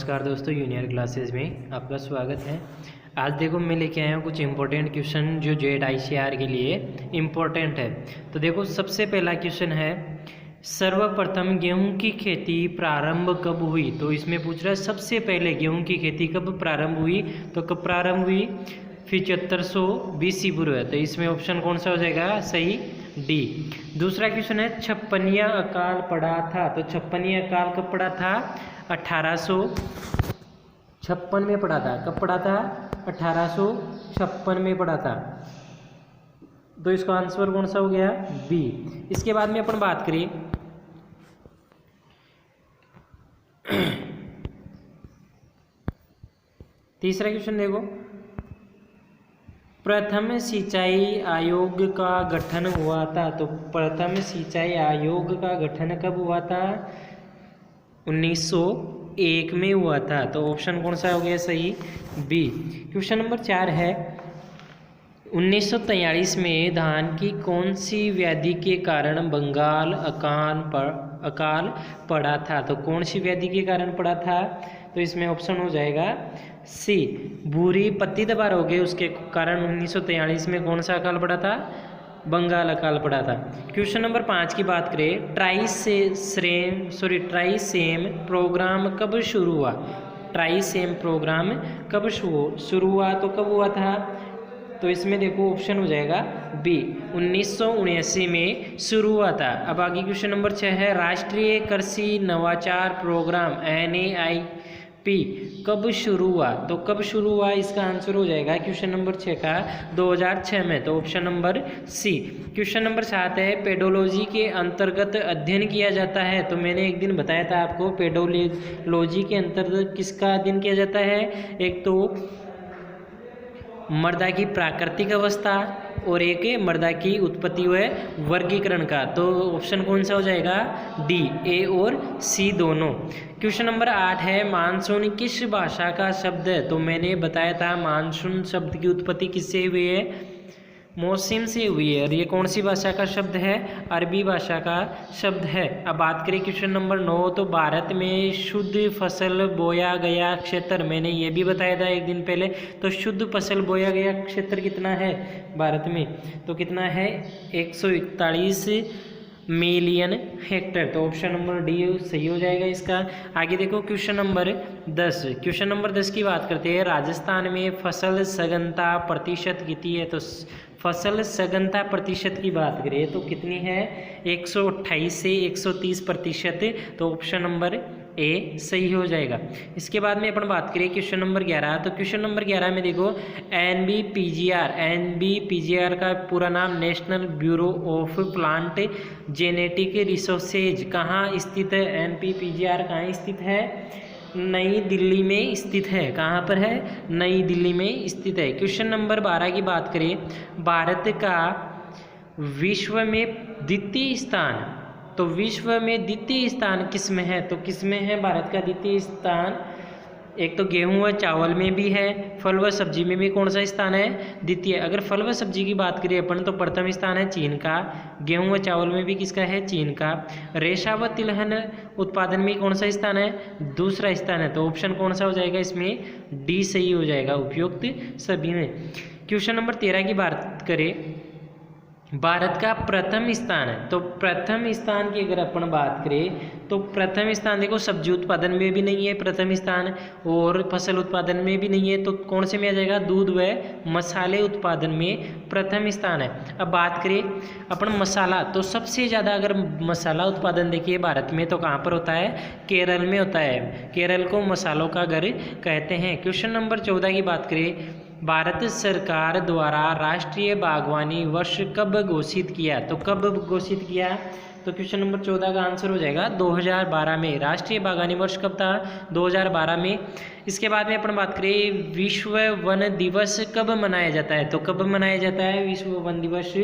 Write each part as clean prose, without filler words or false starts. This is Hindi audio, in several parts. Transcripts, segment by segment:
नमस्कार दोस्तों, यूनियर क्लासेस में आपका स्वागत है। आज देखो मैं लेके आया हूँ कुछ इंपॉर्टेंट क्वेश्चन जो जेड ICR के लिए इम्पोर्टेंट है। तो देखो सबसे पहला क्वेश्चन है, सर्वप्रथम गेहूं की खेती प्रारंभ कब हुई। तो इसमें पूछ रहा है सबसे पहले गेहूं की खेती कब प्रारंभ हुई। तो कब प्रारंभ हुई, 7500 BC पूर्व है। तो इसमें ऑप्शन कौन सा हो जाएगा, सही डी। दूसरा क्वेश्चन है, छप्पनिया अकाल पड़ा था। तो छप्पनिया अकाल कब पड़ा था, 1856 में पड़ा था। कब पड़ा था, 1856 में पड़ा था। तो इसका आंसर कौन सा हो गया, बी। इसके बाद में अपन बात करें तीसरा क्वेश्चन देखो, प्रथम सिंचाई आयोग का गठन हुआ था। तो प्रथम सिंचाई आयोग का गठन कब हुआ था, 1901 में हुआ था। तो ऑप्शन कौन सा हो गया, सही बी। क्वेश्चन नंबर 4 है, 1943 में धान की कौन सी व्याधि के कारण बंगाल अकाल पड़ा था। तो कौन सी व्याधि के कारण पड़ा था, तो इसमें ऑप्शन हो जाएगा सी, भूरी पत्ती दबा रोग है उसके कारण 1943 में कौन सा अकाल पड़ा था, बंगाल अकाल पड़ा था। क्वेश्चन नंबर 5 की बात करें, ट्राइसेम प्रोग्राम कब शुरू हुआ। ट्राइसेम प्रोग्राम कब शुरू हुआ, तो कब हुआ था। तो इसमें देखो ऑप्शन हो जाएगा बी, 1979 में शुरू हुआ था। अब आगे क्वेश्चन नंबर 6 है, राष्ट्रीय कृषि नवाचार प्रोग्राम NAIP कब शुरू हुआ। तो कब शुरू हुआ, इसका आंसर हो जाएगा क्वेश्चन नंबर 6 का 2006 में। तो option number C. Question number 7 है, पेडोलॉजी के अंतर्गत अध्ययन किया जाता है। तो मैंने एक दिन बताया था आपको, पेडोलॉजी के अंतर्गत किसका अध्ययन किया जाता है, एक तो मृदा की प्राकृतिक अवस्था और एक मृदा की उत्पत्ति व वर्गीकरण का। तो ऑप्शन कौन सा हो जाएगा, डी, ए और सी दोनों। क्वेश्चन नंबर 8 है, मानसून किस भाषा का शब्द है। तो मैंने बताया था मानसून शब्द की उत्पत्ति किससे हुई है, मौसम से हुई है। और ये कौन सी भाषा का शब्द है, अरबी भाषा का शब्द है। अब बात करें क्वेश्चन नंबर 9, तो भारत में शुद्ध फसल बोया गया क्षेत्र, मैंने ये भी बताया था एक दिन पहले। तो शुद्ध फसल बोया गया क्षेत्र कितना है भारत में, तो कितना है 141 मिलियन हेक्टेयर। तो ऑप्शन नंबर डी सही हो जाएगा इसका। आगे देखो क्वेश्चन नंबर 10। क्वेश्चन नंबर 10 की बात करते हैं, राजस्थान में फसल सघनता प्रतिशत कितनी है। तो फसल सघनता प्रतिशत की बात करें तो कितनी है, 128 से 130%। तो ऑप्शन नंबर ए सही हो जाएगा। इसके बाद में अपन बात करें क्वेश्चन नंबर 11। तो क्वेश्चन नंबर 11 में देखो, NBPGR का पूरा नाम national bureau of plant genetic resources कहाँ स्थित है। NBPGR कहाँ स्थित है, नई दिल्ली में स्थित है। कहाँ पर है, नई दिल्ली में स्थित है। क्वेश्चन नंबर 12 की बात करें, भारत का विश्व में द्वितीय स्थान, तो विश्व में द्वितीय स्थान किस में है। तो किस में है भारत का द्वितीय स्थान, एक तो गेहूं व चावल में भी है, फल व सब्जी में भी कौन सा स्थान है, द्वितीय। अगर फल व सब्जी की बात करें अपन तो प्रथम स्थान है चीन का, गेहूं व चावल में भी किसका है, चीन का। रेशा व तिलहन उत्पादन में कौन सा स्थान है, दूसरा स्थान है। तो ऑप्शन कौन सा हो जाएगा, इसमें डी सही हो जाएगा, उपयुक्त सभी में। क्वेश्चन नंबर 13 की बात करें, भारत का प्रथम स्थान है। तो प्रथम स्थान की अगर अपन बात करें तो प्रथम स्थान देखो, सब्जी उत्पादन में भी नहीं है प्रथम स्थान, और फसल उत्पादन में भी नहीं है। तो कौन से में आ जाएगा, दूध व मसाले उत्पादन में प्रथम स्थान है। अब बात करें अपन मसाला, तो सबसे ज़्यादा अगर मसाला उत्पादन देखिए भारत में तो कहाँ पर होता है, केरल में होता है। केरल को मसालों का घर कहते हैं। क्वेश्चन नंबर 14 की बात करें, भारत सरकार द्वारा राष्ट्रीय बागवानी वर्ष कब घोषित किया। तो कब घोषित किया, तो क्वेश्चन नंबर 14 का आंसर हो जाएगा 2012 में। राष्ट्रीय बागवानी वर्ष कब था, 2012 में। इसके बाद में अपन बात करें, विश्व वन दिवस कब मनाया जाता है। तो कब मनाया जाता है, विश्व वन दिवस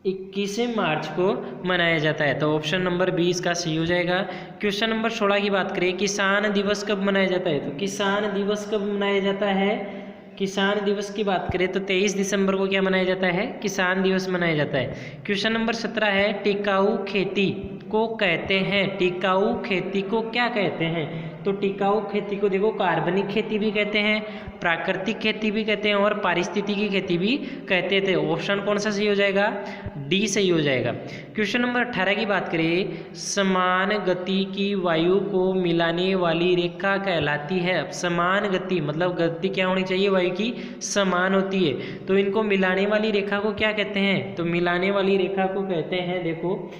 21 मार्च को मनाया जाता है। तो ऑप्शन नंबर 20 का सही हो जाएगा। क्वेश्चन नंबर 16 की बात करें, किसान दिवस कब मनाया जाता है। तो किसान दिवस कब मनाया जाता है, किसान दिवस की बात करें तो 23 दिसंबर को क्या मनाया जाता है, किसान दिवस मनाया जाता है। क्वेश्चन नंबर 17 है, टिकाऊ खेती को कहते हैं? टिकाऊ खेती को क्या कहते हैं? तो टिकाऊ खेती को देखो कार्बनिक खेती भी कहते हैं, प्राकृतिक खेती भी कहते हैं और पारिस्थितिकी खेती भी कहते थे। ऑप्शन कौन सा सही हो जाएगा? डी सही हो जाएगा। क्वेश्चन नंबर 18 की बात करें, समान गति की वायु को मिलाने वाली रेखा कहलाती है। अब समान गति मतलब गति क्या होनी चाहिए? वायु की समान होती है, तो इनको मिलाने वाली रेखा को क्या कहते हैं? तो मिलाने वाली रेखा को कहते हैं देखो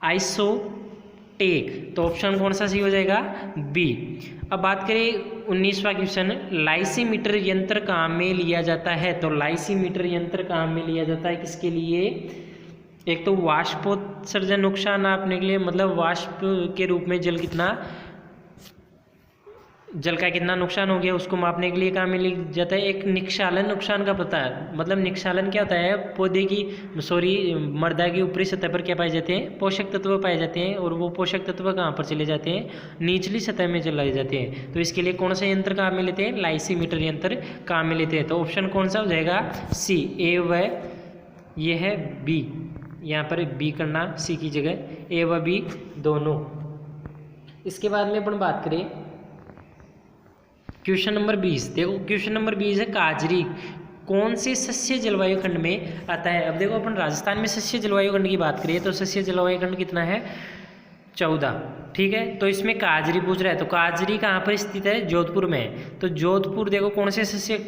आइसोटेक। तो ऑप्शन कौन सा सही हो जाएगा? बी। अब बात करें 19वां क्वेश्चन, लाइसीमीटर यंत्र काम में लिया जाता है। तो लाइसीमीटर यंत्र काम में लिया जाता है किसके लिए? एक तो वाष्पोत्सर्जन नुकसान नापने के लिए, मतलब वाष्प के रूप में जल का कितना नुकसान हो गया उसको मापने के लिए काम में लिया जाता है। एक निक्षालन नुकसान का पता है, मतलब निक्षालन क्या होता है? पौधे की मृदा की ऊपरी सतह पर क्या पाए जाते हैं? पोषक तत्व पाए जाते हैं, और वो पोषक तत्व कहाँ पर चले जाते हैं? निचली सतह में चले जाते हैं। तो इसके लिए कौन सा यंत्र काम में लेते हैं? लाइसीमीटर यंत्र काम में लेते हैं। तो ऑप्शन कौन सा हो जाएगा? सी। ए व ये है बी, यहाँ पर बी करना सी की जगह, ए व बी दोनों। इसके बाद में अपन बात करें क्वेश्चन नंबर 20। देखो क्वेश्चन नंबर 20 है, काजरी कौन से सस्य जलवायु खंड में आता है? अब देखो अपन राजस्थान में सस्य जलवायु खंड की बात करें तो सस्य जलवायु खंड कितना है? 14। ठीक है, तो इसमें काजरी पूछ रहा है, तो काजरी कहाँ पर स्थित है? जोधपुर में। तो जोधपुर देखो कौन से सस्य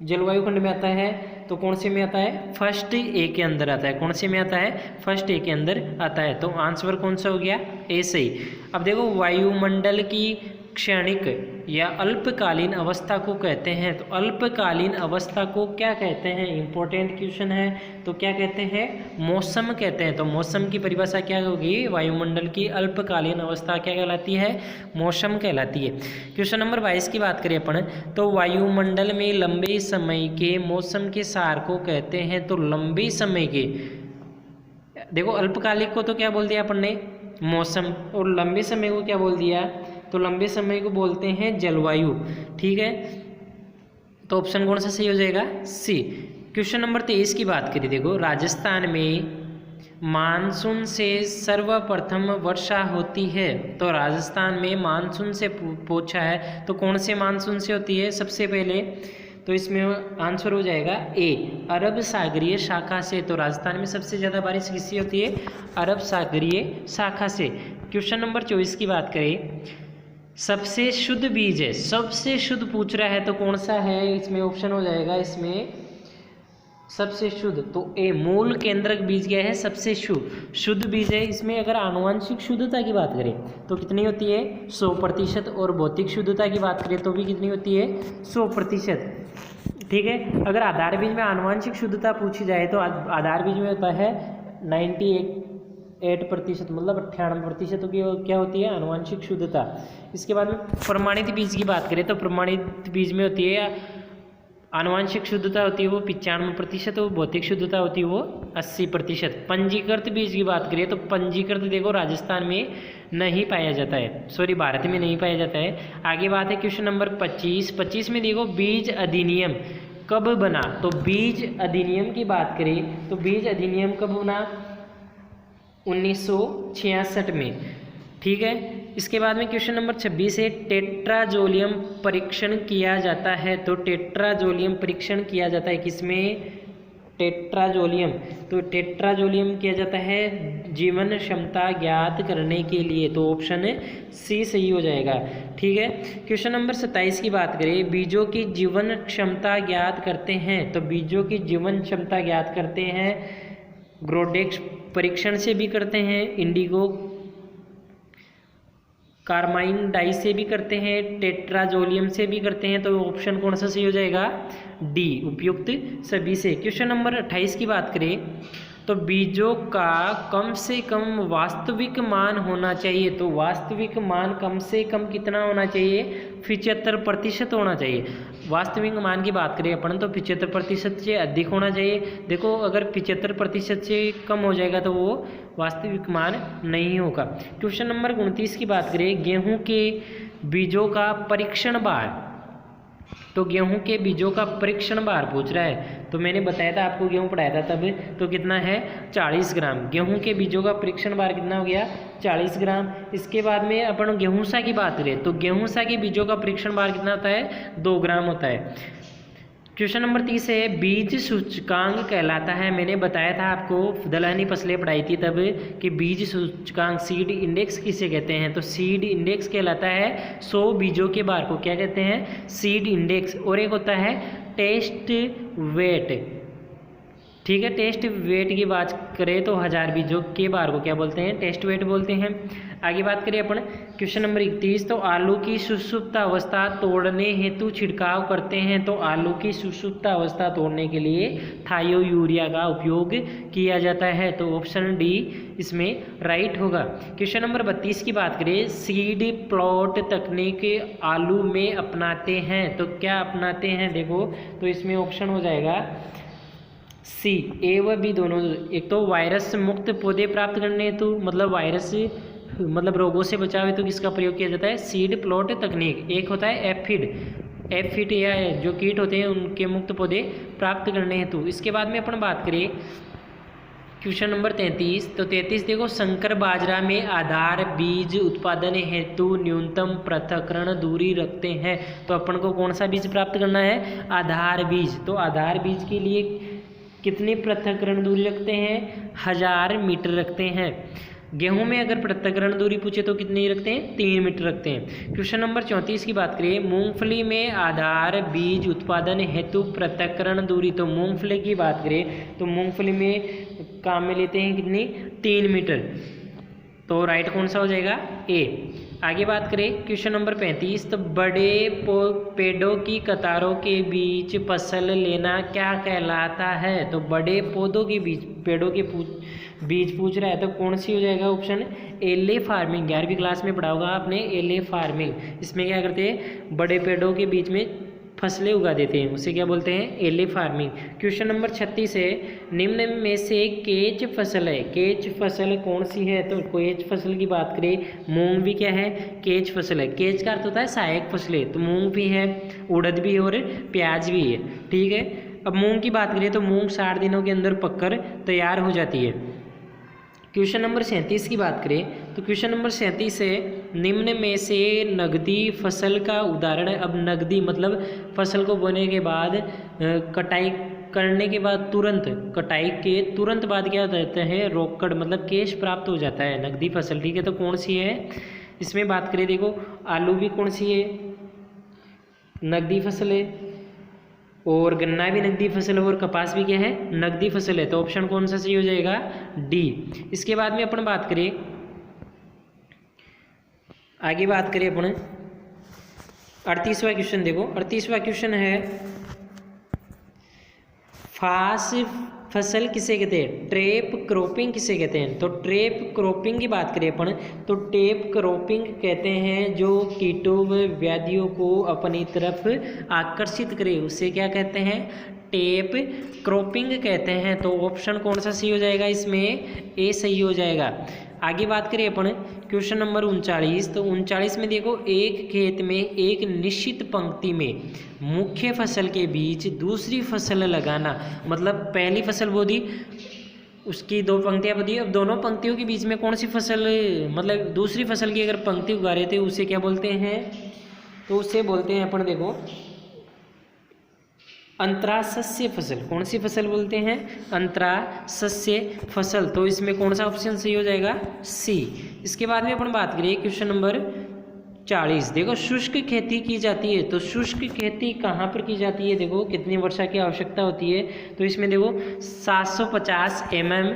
जलवायु खंड में आता है? तो कौन से में आता है? फर्स्ट ए के अंदर आता है। कौन से में आता है? फर्स्ट ए के अंदर आता है। तो आंसर कौन सा हो गया? ए सही। अब देखो वायुमंडल की क्षणिक या अल्पकालीन अवस्था को कहते हैं। तो अल्पकालीन अवस्था को क्या कहते हैं? इंपॉर्टेंट क्वेश्चन है। तो क्या कहते हैं? मौसम कहते हैं। तो मौसम की परिभाषा क्या होगी? वायुमंडल की अल्पकालीन अवस्था क्या कहलाती है? मौसम कहलाती है। क्वेश्चन नंबर 22 की बात करें अपन, तो वायुमंडल में लंबे समय के मौसम के सार को कहते हैं। तो लंबे समय के, देखो अल्पकालिक को तो क्या बोल दिया अपन ने? मौसम। और लंबे समय को क्या बोल दिया? तो लंबे समय को बोलते हैं जलवायु। ठीक है, तो ऑप्शन कौन सा सही हो जाएगा? सी। क्वेश्चन नंबर 23 की बात करें, देखो राजस्थान में मानसून से सर्वप्रथम वर्षा होती है। तो राजस्थान में मानसून से पूछा है, तो कौन से मानसून से होती है सबसे पहले? तो इसमें आंसर हो जाएगा ए, अरब सागरीय शाखा से। तो राजस्थान में सबसे ज़्यादा बारिश किससे होती है? अरब सागरीय शाखा से। क्वेश्चन नंबर 24 की बात करें, सबसे शुद्ध बीज है, सबसे शुद्ध पूछ रहा है, तो कौन सा है? इसमें ऑप्शन हो जाएगा इसमें सबसे शुद्ध, तो ए मूल केंद्रक बीज क्या है? सबसे शुद्ध बीज है। इसमें अगर आनुवंशिक शुद्धता की बात करें तो कितनी होती है? 100%। और भौतिक शुद्धता की बात करें तो भी कितनी होती है? 100%। ठीक है, अगर आधार बीज में आनुवंशिक शुद्धता पूछी जाए तो आधार बीज में होता है 98%, मतलब 98% की क्या होती है? आनुवंशिक शुद्धता। इसके बाद में प्रमाणित बीज की बात करें तो प्रमाणित बीज में होती है आनुवंशिक शुद्धता होती है वो 95%, और भौतिक शुद्धता होती है वो 80%। पंजीकृत बीज की बात करें तो पंजीकृत देखो राजस्थान में नहीं पाया जाता है, सॉरी भारत में नहीं पाया जाता है। आगे बात है क्वेश्चन नंबर 25 में देखो बीज अधिनियम कब बना? तो बीज अधिनियम की बात करें तो बीज अधिनियम कब बना? 1966 में। ठीक है, इसके बाद में क्वेश्चन नंबर 26 है, टेट्राजोलियम परीक्षण किया जाता है। तो टेट्राजोलियम परीक्षण किया जाता है किसमें? टेट्राजोलियम। तो टेट्राजोलियम किया जाता है जीवन क्षमता ज्ञात करने के लिए। तो ऑप्शन सी सही हो जाएगा। ठीक है, क्वेश्चन नंबर 27 की बात करें, बीजों की जीवन क्षमता ज्ञात करते हैं। तो बीजों की जीवन क्षमता ज्ञात करते हैं ग्रोडेक्स परीक्षण से भी करते हैं, इंडिगो कार्माइन डाई से भी करते हैं, टेट्राजोलियम से भी करते हैं। तो ऑप्शन कौन सा सही हो जाएगा? डी, उपयुक्त सभी से। क्वेश्चन नंबर 28 की बात करें तो बीजों का कम से कम वास्तविक मान होना चाहिए। तो वास्तविक मान कम से कम कितना होना चाहिए? 75% होना चाहिए। वास्तविक मान की बात करें अपन तो 75% से अधिक होना चाहिए। देखो अगर 75% से कम हो जाएगा तो वो वास्तविक मान नहीं होगा। क्वेश्चन नंबर 29 की बात करें, गेहूं के बीजों का परीक्षण भार। तो गेहूं के बीजों का परीक्षण भार पूछ रहा है। तो मैंने बताया था आपको, गेहूं पढ़ाया था तब, तो कितना है 40 ग्राम। गेहूं के बीजों का परीक्षण भार कितना हो गया 40 ग्राम। इसके बाद में अपन गेहूंसा की बात करें तो गेहूंसा के बीजों का परीक्षण भार कितना होता है 2 ग्राम होता है। क्वेश्चन नंबर 30 है बीज सूचकांक कहलाता है। मैंने बताया था आपको, दलहनी फसलें पढ़ाई थी तब, कि बीज सूचकांक सीड इंडेक्स किसे कहते हैं। तो सीड इंडेक्स कहलाता है 100 बीजों के भार को क्या कहते हैं सीड इंडेक्स। और एक होता है टेस्ट वेट, ठीक है। टेस्ट वेट की बात करें तो 1000 बीजों के भार को क्या बोलते हैं टेस्ट वेट बोलते हैं। आगे बात करें अपन क्वेश्चन नंबर 31, तो आलू की सुषुप्त अवस्था तोड़ने हेतु छिड़काव करते हैं। तो आलू की सुषुप्त अवस्था तोड़ने के लिए थायो यूरिया का उपयोग किया जाता है। तो ऑप्शन डी इसमें राइट होगा। क्वेश्चन नंबर 32 की बात करें, सीड प्लॉट तकनीक आलू में अपनाते हैं। तो क्या अपनाते हैं देखो, तो इसमें ऑप्शन हो जाएगा सी, ए व बी दोनों। एक तो वायरस मुक्त पौधे प्राप्त करने हेतु, मतलब वायरस मतलब रोगों से बचाव हेतु किसका प्रयोग किया जाता है सीड प्लॉट तकनीक। एक होता है एफिड या जो कीट होते हैं उनके मुक्त पौधे प्राप्त करने हेतु। इसके बाद में अपन बात करें क्वेश्चन नंबर 33, तो 33 देखो, संकर बाजरा में आधार बीज उत्पादन हेतु न्यूनतम पृथक्करण दूरी रखते हैं। तो अपन को कौन सा बीज प्राप्त करना है आधार बीज। तो आधार बीज के लिए कितनी पृथक्करण दूरी रखते हैं 1000 मीटर रखते हैं। गेहूं में अगर पृथक्करण दूरी पूछे तो कितनी रखते हैं 3 मीटर रखते हैं। क्वेश्चन नंबर 34 की बात करें, मूंगफली में आधार बीज उत्पादन हेतु पृथक्करण दूरी। तो मूंगफली की बात करें तो मूंगफली में काम में लेते हैं कितनी 3 मीटर। तो राइट कौन सा हो जाएगा ए। आगे बात करें क्वेश्चन नंबर 35, तो बड़े पेड़ों की कतारों के बीच फसल लेना क्या कहलाता है। तो बड़े पौधों के बीच पेड़ों के बीज पूछ रहा है, तो कौन सी हो जाएगा ऑप्शन एले फार्मिंग। 11वीं क्लास में पढ़ा होगा आपने एले फार्मिंग। इसमें क्या करते हैं बड़े पेड़ों के बीच में फसलें उगा देते हैं, उसे क्या बोलते हैं एले फार्मिंग। क्वेश्चन नंबर 36 है, निम्न में से केच फसल है। केच फसल कौन सी है। तो केच फसल की बात करें, मूंग भी क्या है केच फसल है। केच का अर्थ होता है सहायक फसलें, तो मूंग भी है, उड़द भी है और प्याज भी है, ठीक है। अब मूंग की बात करें तो मूंग 60 दिनों के अंदर पककर तैयार हो जाती है। क्वेश्चन नंबर 37 की बात करें तो क्वेश्चन नंबर 37 है, निम्न में से नगदी फसल का उदाहरण है। अब नगदी मतलब फसल को बोने के बाद कटाई करने के बाद तुरंत, कटाई के तुरंत बाद क्या होता है रोकड़ मतलब कैश प्राप्त हो जाता है नगदी फसल, ठीक है। तो कौन सी है इसमें बात करें, देखो आलू भी कौन सी है नगदी फसल है, और गन्ना भी नकदी फसल है, और कपास भी क्या है नकदी फसल है। तो ऑप्शन कौन सा सही हो जाएगा डी। इसके बाद में अपन बात करें, आगे बात करें अपन 38वां क्वेश्चन। देखो 38वां क्वेश्चन है, फास फसल किसे कहते हैं ट्रेप क्रॉपिंग किसे कहते हैं। तो ट्रेप क्रॉपिंग की बात करें अपन तो टेप क्रॉपिंग कहते हैं जो कीटों व व्याधियों को अपनी तरफ आकर्षित करे, उसे क्या कहते हैं टेप क्रॉपिंग कहते हैं। तो ऑप्शन कौन सा सही हो जाएगा इसमें ए सही हो जाएगा। आगे बात करें अपन क्वेश्चन नंबर 39, तो 39 में देखो, एक खेत में एक निश्चित पंक्ति में मुख्य फसल के बीच दूसरी फसल लगाना, मतलब पहली फसल बो दी उसकी 2 पंक्तियां बो दी, अब दोनों पंक्तियों के बीच में कौन सी फसल मतलब दूसरी फसल की अगर पंक्ति उगा रहे थे उसे क्या बोलते हैं, तो उसे बोलते हैं अपन देखो अंतरासस्य फसल। कौन सी फसल बोलते हैं अंतरासस्य फसल। तो इसमें कौन सा ऑप्शन सही हो जाएगा सी। इसके बाद में अपन बात करिए क्वेश्चन नंबर 40, देखो शुष्क खेती की जाती है। तो शुष्क खेती कहाँ पर की जाती है, देखो कितनी वर्षा की आवश्यकता होती है। तो इसमें देखो 750 mm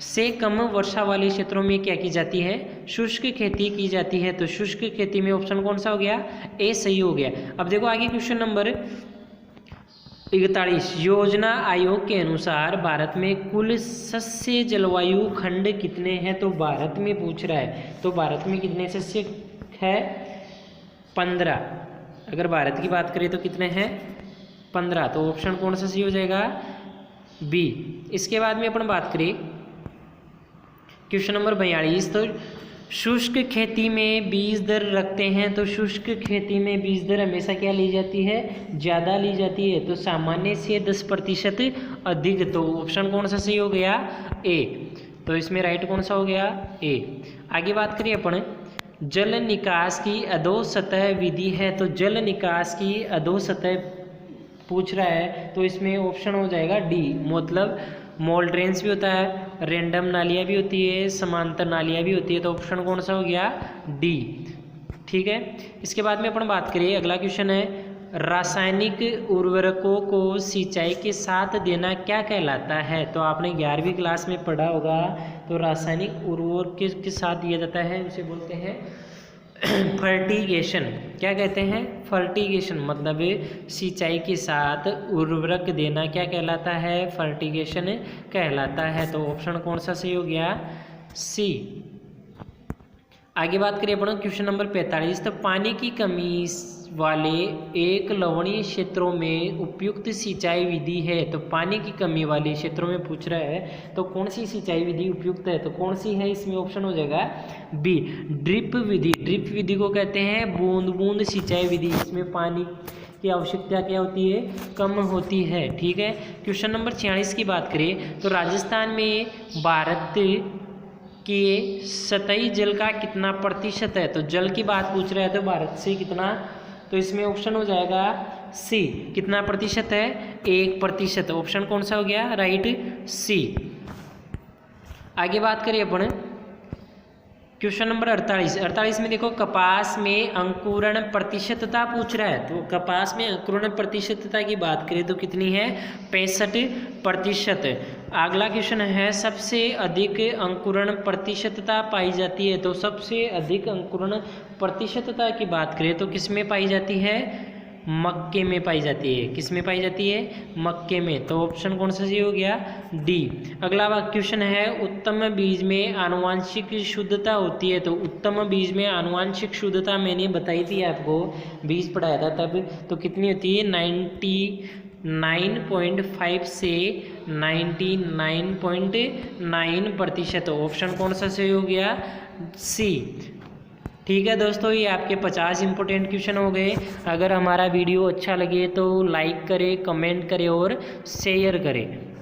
से कम वर्षा वाले क्षेत्रों में क्या की जाती है शुष्क खेती की जाती है। तो शुष्क खेती में ऑप्शन कौन सा हो गया ए सही हो गया। अब देखो आगे क्वेश्चन नंबर 41, योजना आयोग के अनुसार भारत में कुल सस्य जलवायु खंड कितने हैं। तो भारत में पूछ रहा है, तो भारत में कितने सस्य है 15। अगर भारत की बात करें तो कितने हैं 15। तो ऑप्शन कौन सा सही हो जाएगा बी। इसके बाद में अपन बात करें क्वेश्चन नंबर 42, तो शुष्क खेती में बीज दर रखते हैं तो शुष्क खेती में बीज दर हमेशा क्या ली जाती है, ज़्यादा ली जाती है। तो सामान्य से 10% अधिक। तो ऑप्शन कौन सा सही हो गया, ए। तो इसमें राइट कौन सा हो गया, ए। आगे बात करिए अपन, जल निकास की अधोसतह विधि है। तो जल निकास की अधोसतह पूछ रहा है तो इसमें ऑप्शन हो जाएगा डी, मतलब मॉल ड्रेन्स भी होता है, रेंडम नालियाँ भी होती है, समांतर नालियाँ भी होती है। तो ऑप्शन कौन सा हो गया, डी। ठीक है, इसके बाद में अपन बात करिए, अगला क्वेश्चन है, रासायनिक उर्वरकों को सिंचाई के साथ देना क्या कहलाता है। तो आपने 11वीं क्लास में पढ़ा होगा। तो रासायनिक उर्वरक के साथ दिया जाता है, उसे बोलते हैं फर्टिगेशन। क्या कहते हैं, फर्टिगेशन, मतलब सिंचाई के साथ उर्वरक देना क्या कहलाता है, फर्टिगेशन कहलाता है। तो ऑप्शन कौन सा सही हो गया, सी। आगे बात करिए अपन क्वेश्चन नंबर 45। तो पानी की कमी वाले एक लवणीय क्षेत्रों में उपयुक्त सिंचाई विधि है। तो पानी की कमी वाले क्षेत्रों में पूछ रहा है तो कौन सी सिंचाई विधि उपयुक्त है, तो कौन सी है, इसमें ऑप्शन हो जाएगा बी, ड्रिप विधि। ड्रिप विधि को कहते हैं बूंद बूंद सिंचाई विधि। इसमें पानी की आवश्यकता क्या होती है, कम होती है। ठीक है, क्वेश्चन नंबर 46 की बात करें तो राजस्थान में भारत के सतही जल का कितना प्रतिशत है। तो जल की बात पूछ रहा है तो भारत से कितना, तो इसमें ऑप्शन हो जाएगा सी, कितना प्रतिशत है, 1%। ऑप्शन कौन सा हो गया, राइट, सी। आगे बात करिए अपन क्वेश्चन नंबर 48 में देखो, कपास में अंकुरण प्रतिशतता पूछ रहा है। तो कपास में अंकुरण प्रतिशतता की बात करें तो कितनी है, 65%। अगला क्वेश्चन है, सबसे अधिक अंकुरण प्रतिशतता पाई जाती है। तो सबसे अधिक अंकुरण प्रतिशतता की बात करें तो किस में पाई जाती है, मक्के में पाई जाती है। किस में पाई जाती है, मक्के में। तो ऑप्शन कौन सा सही हो गया, डी। अगला क्वेश्चन है, उत्तम बीज में आनुवांशिक शुद्धता होती है। तो उत्तम बीज में आनुवांशिक शुद्धता मैंने बताई थी आपको, बीज पढ़ाया था तब। तो कितनी होती है, 99.5 से 99.9%। ऑप्शन कौन सा सही हो गया, सी। ठीक है दोस्तों, ये आपके 50 इंपॉर्टेंट क्वेश्चन हो गए। अगर हमारा वीडियो अच्छा लगे तो लाइक करें, कमेंट करें और शेयर करें।